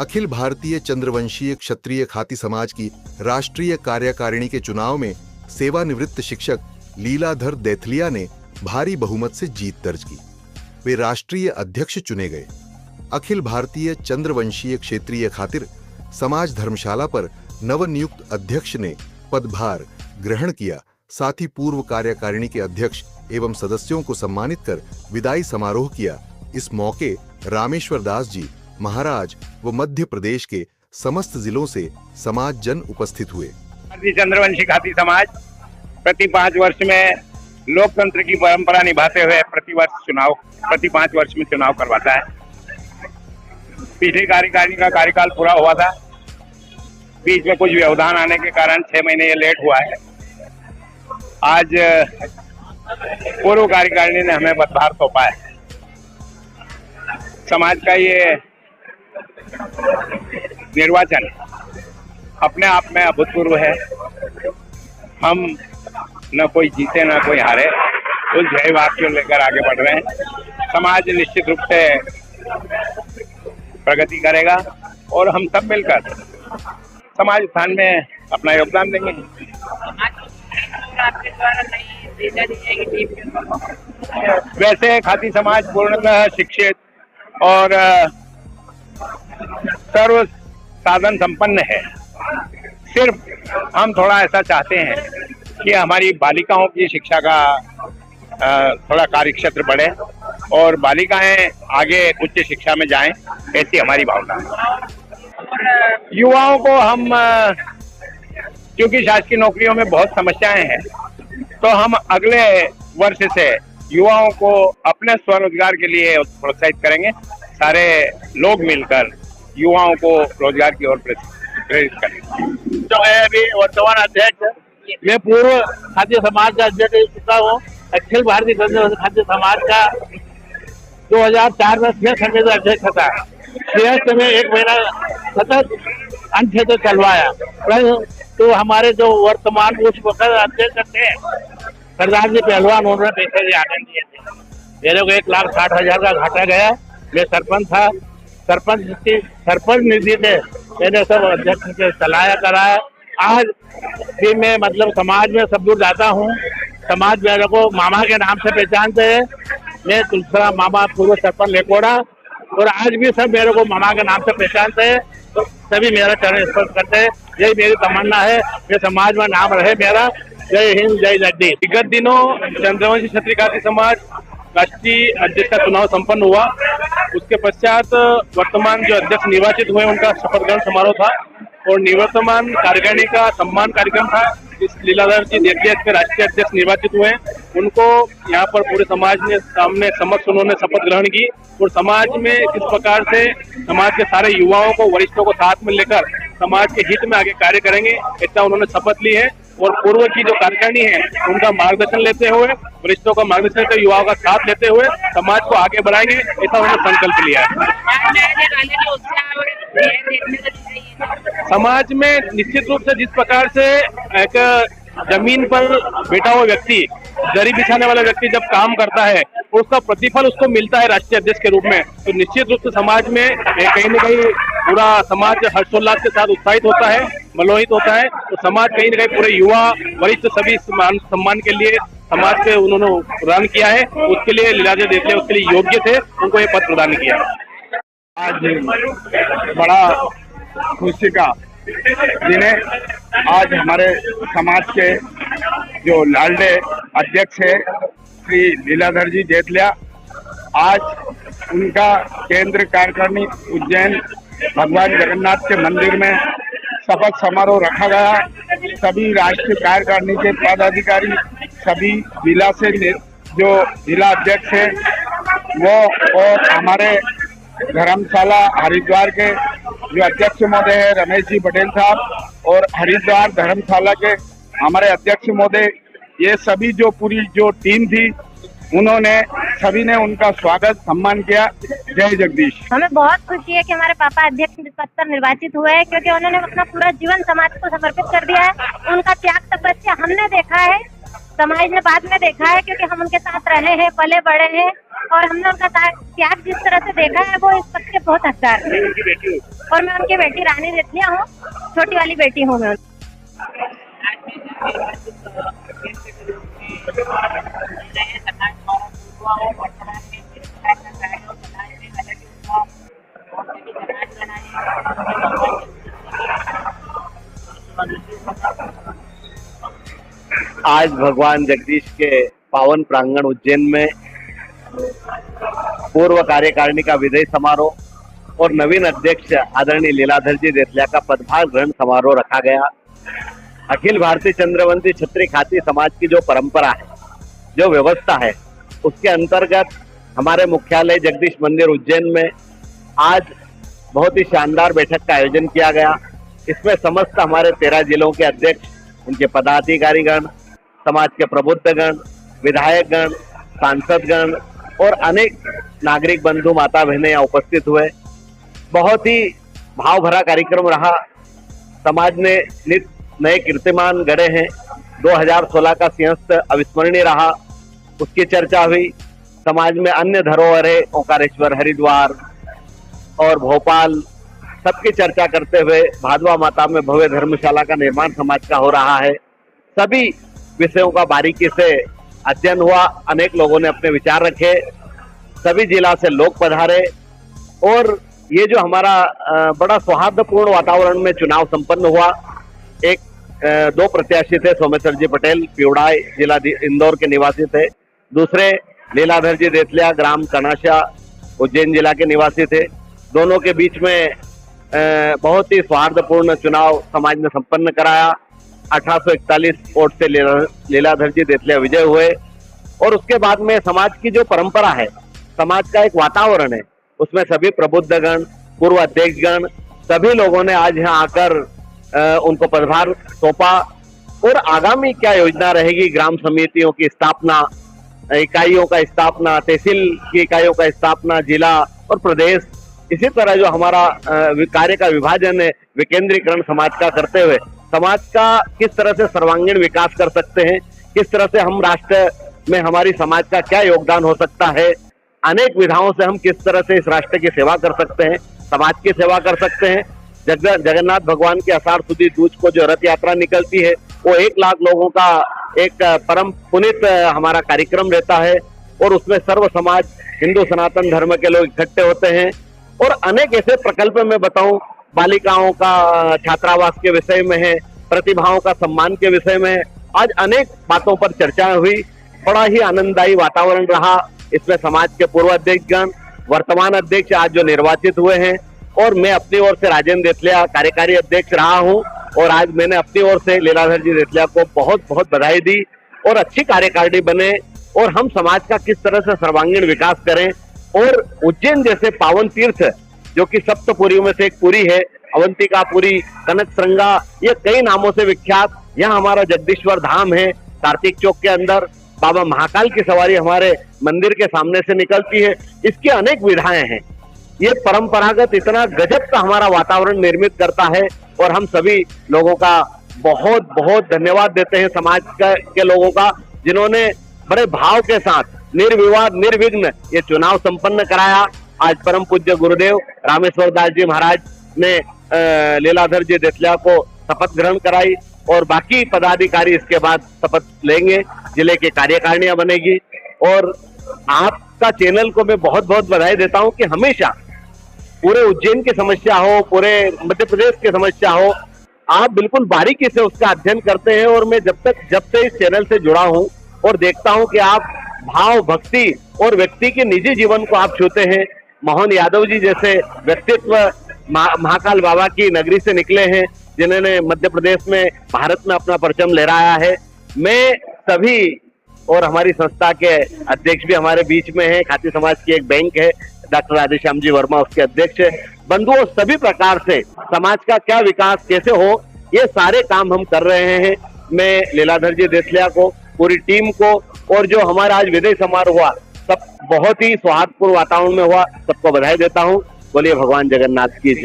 अखिल भारतीय चंद्रवंशीय क्षत्रिय खाती समाज की राष्ट्रीय कार्यकारिणी के चुनाव में सेवानिवृत्त शिक्षक लीलाधर दैथलिया ने भारी बहुमत से जीत दर्ज की। वे राष्ट्रीय अध्यक्ष चुने गए। अखिल भारतीय चंद्रवंशीय क्षेत्रीय खातिर समाज धर्मशाला पर नवनियुक्त अध्यक्ष ने पदभार ग्रहण किया। साथ ही पूर्व कार्यकारिणी के अध्यक्ष एवं सदस्यों को सम्मानित कर विदाई समारोह किया। इस मौके रामेश्वर दास जी महाराज व मध्य प्रदेश के समस्त जिलों से समाज जन उपस्थित हुए। भारतीय चंद्रवंशी खाती समाज प्रति 5 वर्ष में लोकतंत्र की परंपरा निभाते हुए प्रति 5 वर्ष में चुनाव करवाता है। पिछली कार्यकारिणी का कार्यकाल पूरा हुआ था, बीच में कुछ व्यवधान आने के कारण 6 महीने ये लेट हुआ है। आज पूर्व कार्यकारिणी ने हमें पदभार सौंपा है। समाज का ये निर्वाचन अपने आप में अभूतपूर्व है। हम न कोई जीते न कोई हारे, उस ध्येय वाक्य लेकर आगे बढ़ रहे हैं। समाज निश्चित रूप से प्रगति करेगा और हम सब मिलकर समाज स्थान में अपना योगदान देंगे। वैसे खाती समाज पूर्णतः शिक्षित और सर्व साधन संपन्न है। सिर्फ हम थोड़ा ऐसा चाहते हैं कि हमारी बालिकाओं की शिक्षा का थोड़ा कार्यक्षेत्र बढ़े और बालिकाएं आगे उच्च शिक्षा में जाएं, ऐसी हमारी भावना है। युवाओं को हम क्योंकि शासकीय नौकरियों में बहुत समस्याएं हैं, तो हम अगले वर्ष से युवाओं को अपने स्वरोजगार के लिए प्रोत्साहित करेंगे। सारे लोग मिलकर युवाओं को रोजगार की ओर प्रेरित करेंगे। जो है अभी वर्तमान अध्यक्ष, मैं पूर्व खाद्य समाज का अध्यक्ष रह चुका हूँ। अखिल भारतीय खाद्य समाज का 2004 में 6 समिति अध्यक्ष था। 6 में 1 महीना सतत अनुच्छेद चलवाया। तो हमारे जो वर्तमान उस वक्त अध्यक्ष थे सरदार जी पहलवान, उन्होंने पैसे भी आनंद दिए थे। मेरे को 1,60,000 का घाटा गया। मैं सरपंच था, सरपंच निधि से मैंने सब अध्यक्ष से चलाया कराया। आज भी मैं मतलब समाज में सब दूर जाता हूँ। समाज मेरे को मामा के नाम से पहचानते हैं। मैं तुलसीराम मामा पूर्व सरपंच लेकोड़ा, और आज भी सब मेरे को मामा के नाम से पहचानते हैं। तो सभी मेरा चरण स्पर्श करते हैं। यही मेरी तमन्ना है कि समाज में नाम रहे मेरा। जय हिंद, जय जगदीश। विगत दिनों चंद्रवंशी क्षत्रिय खाती समाज राष्ट्रीय अध्यक्ष का चुनाव संपन्न हुआ। उसके पश्चात वर्तमान जो अध्यक्ष निर्वाचित हुए उनका शपथ ग्रहण समारोह था और निवर्तमान कार्यकारिणी का सम्मान कार्यक्रम था। इस लीलाधर जी दैथलिया के राष्ट्रीय अध्यक्ष निर्वाचित हुए। उनको यहाँ पर पूरे समाज ने सामने समक्ष उन्होंने शपथ ग्रहण की और समाज में किस प्रकार से समाज के सारे युवाओं को, वरिष्ठों को साथ में लेकर समाज के हित में आगे कार्य करेंगे, ऐसा उन्होंने शपथ ली है। और पूर्व की जो कार्यकारिणी है उनका मार्गदर्शन लेते हुए, वरिष्ठों का मार्गदर्शन लेते हुए, युवाओं का साथ लेते हुए समाज को आगे बढ़ाएंगे, ऐसा उन्होंने संकल्प लिया है। समाज में निश्चित रूप से जिस प्रकार से एक जमीन पर बैठा हुआ व्यक्ति, दरी बिछाने वाला व्यक्ति जब काम करता है और उसका प्रतिफल उसको मिलता है राष्ट्रीय अध्यक्ष के रूप में, तो निश्चित रूप से समाज में कहीं न कहीं पूरा समाज हर्षोल्लास के साथ उत्साहित होता है, मलोहित होता है। तो समाज कहीं न कहीं पूरे युवा, वरिष्ठ सभी सम्मान के लिए समाज से उन्होंने प्रदान किया है। उसके लिए लीलाधर दैथलिया उसके लिए योग्य थे, उनको ये पद प्रदान किया। आज बड़ा खुशी का दिन है। आज हमारे समाज के जो लाडले अध्यक्ष है श्री लीलाधर जी दैथलिया, आज उनका केंद्र कार्यकारिणी उज्जैन भगवान जगन्नाथ के मंदिर में शपथ समारोह रखा गया। सभी राष्ट्रीय कार्यकारिणी के पदाधिकारी, सभी जिला से जो जिला अध्यक्ष है वो, और हमारे धर्मशाला हरिद्वार के जो अध्यक्ष महोदय है रमेश जी पटेल साहब, और हरिद्वार धर्मशाला के हमारे अध्यक्ष महोदय, ये सभी जो पूरी जो टीम थी, उन्होंने सभी ने उनका स्वागत सम्मान किया। जय जगदीश। हमें बहुत खुशी है कि हमारे पापा अध्यक्ष पद पर निर्वाचित हुए हैं, क्योंकि उन्होंने अपना पूरा जीवन समाज को समर्पित कर दिया है। उनका त्याग तपस्या हमने देखा है, समाज ने बाद में देखा है, क्योंकि हम उनके साथ रहे हैं, पले बड़े हैं और हमने उनका त्याग जिस तरह से देखा है वो इस पद के बहुत हकदार थे। और मैं उनकी बेटी रानी देथलिया हूँ, छोटी वाली बेटी हूँ मैं। आज भगवान जगदीश के पावन प्रांगण उज्जैन में पूर्व कार्यकारिणी का विदाई समारोह और नवीन अध्यक्ष आदरणीय लीलाधर जी देथलिया का पदभार ग्रहण समारोह रखा गया। अखिल भारतीय चंद्रवंशी क्षत्रिय खाती समाज की जो परंपरा है, जो व्यवस्था है, उसके अंतर्गत हमारे मुख्यालय जगदीश मंदिर उज्जैन में आज बहुत ही शानदार बैठक का आयोजन किया गया। इसमें समस्त हमारे 13 जिलों के अध्यक्ष, उनके पदाधिकारीगण, समाज के प्रबुद्धगण, विधायकगण, सांसदगण और अनेक नागरिक बंधु माता बहनें यहाँ उपस्थित हुए। बहुत ही भाव भरा कार्यक्रम रहा। समाज ने नित नए कीर्तिमान गढ़े हैं। 2016 का सिंहस्थ अविस्मरणीय रहा, उसकी चर्चा हुई। समाज में अन्य धरोहरें ओंकारेश्वर, हरिद्वार और भोपाल, सबकी चर्चा करते हुए भादवा माता में भव्य धर्मशाला का निर्माण समाज का हो रहा है। सभी विषयों का बारीकी से अध्ययन हुआ। अनेक लोगों ने अपने विचार रखे। सभी जिला से लोग पधारे और ये जो हमारा बड़ा सौहार्दपूर्ण वातावरण में चुनाव संपन्न हुआ। एक 2 प्रत्याशी थे, सोमेश्वर जी पटेल पिवड़ाई जिला इंदौर के निवासी थे। दूसरे लीलाधर जी देथलिया ग्राम कनाशा उज्जैन जिला के निवासी थे। दोनों के बीच में बहुत ही सौहार्दपूर्ण चुनाव समाज ने संपन्न कराया। 1841 वोट से लीलाधर जी देथलिया विजय हुए। और उसके बाद में समाज की जो परंपरा है, समाज का एक वातावरण है, उसमें सभी प्रबुद्धगण, पूर्व अध्यक्षगण, सभी लोगों ने आज यहाँ आकर उनको पदभार सौंपा। और आगामी क्या योजना रहेगी, ग्राम समितियों की स्थापना, इकाइयों का स्थापना, तहसील की इकाइयों का स्थापना, जिला और प्रदेश, इसी तरह जो हमारा कार्य का विभाजन है, विकेंद्रीकरण समाज का करते हुए समाज का किस तरह से सर्वांगीण विकास कर सकते हैं, किस तरह से हम राष्ट्र में हमारी समाज का क्या योगदान हो सकता है, अनेक विधाओं से हम किस तरह से इस राष्ट्र की सेवा कर सकते हैं, समाज की सेवा कर सकते हैं। जगन्नाथ भगवान के आषाढ़ सुदी दूज को जो रथ यात्रा निकलती है, वो 1 लाख लोगों का एक परम पुनित हमारा कार्यक्रम रहता है। और उसमें सर्व समाज, हिंदू सनातन धर्म के लोग इकट्ठे होते हैं। और अनेक ऐसे प्रकल्प मैं बताऊं, बालिकाओं का छात्रावास के विषय में है, प्रतिभाओं का सम्मान के विषय में है। आज अनेक बातों पर चर्चा हुई। बड़ा ही आनंददायी वातावरण रहा। इसमें समाज के पूर्व अध्यक्षगण, वर्तमान अध्यक्ष आज जो निर्वाचित हुए हैं, और मैं अपनी ओर से राजेंद्र देथलिया कार्यकारी अध्यक्ष रहा हूं। और आज मैंने अपनी ओर से लीलाधर जी देथलिया को बहुत बहुत बधाई दी। और अच्छी कार्यकारिणी बने और हम समाज का किस तरह से सर्वांगीण विकास करें। और उज्जैन जैसे पावन तीर्थ, जो कि सप्तपुरियों में से एक पुरी है, अवंतिका पुरी, कनक श्रृंगा, ये कई नामों से विख्यात। यहाँ हमारा जगदीश्वर धाम है, कार्तिक चौक के अंदर बाबा महाकाल की सवारी हमारे मंदिर के सामने से निकलती है। इसकी अनेक विधाएं हैं। ये परंपरागत इतना गजब का हमारा वातावरण निर्मित करता है। और हम सभी लोगों का बहुत बहुत धन्यवाद देते हैं, समाज के लोगों का, जिन्होंने बड़े भाव के साथ निर्विवाद निर्विघ्न ये चुनाव संपन्न कराया। आज परम पूज्य गुरुदेव रामेश्वर दास जी महाराज ने लीलाधर जी देथलिया को शपथ ग्रहण कराई और बाकी पदाधिकारी इसके बाद शपथ लेंगे। जिले की कार्यकारिणियां बनेगी। और आपका चैनल को मैं बहुत बहुत बधाई देता हूं कि हमेशा पूरे उज्जैन की समस्या हो, पूरे मध्य प्रदेश की समस्या हो, आप बिल्कुल बारीकी से उसका अध्ययन करते हैं। और मैं जब से इस चैनल से जुड़ा हूं और देखता हूं कि आप भाव, भक्ति और व्यक्ति के निजी जीवन को आप छूते हैं। मोहन यादव जी जैसे व्यक्तित्व महाकाल बाबा की नगरी से निकले हैं, जिन्होंने मध्य प्रदेश में, भारत में अपना परचम लहराया है। मैं सभी और हमारी संस्था के अध्यक्ष भी हमारे बीच में है, खाती समाज की एक बैंक है, डॉक्टर राधेश्याम जी वर्मा उसके अध्यक्ष है। बंधुओं, सभी प्रकार से समाज का क्या विकास कैसे हो, ये सारे काम हम कर रहे हैं। मैं लीलाधर जी देथलिया को, पूरी टीम को, और जो हमारा आज विदाई समारोह हुआ, सब बहुत ही सौहार्दपूर्ण वातावरण में हुआ, सबको बधाई देता हूँ। बोलिए भगवान जगन्नाथ की जय।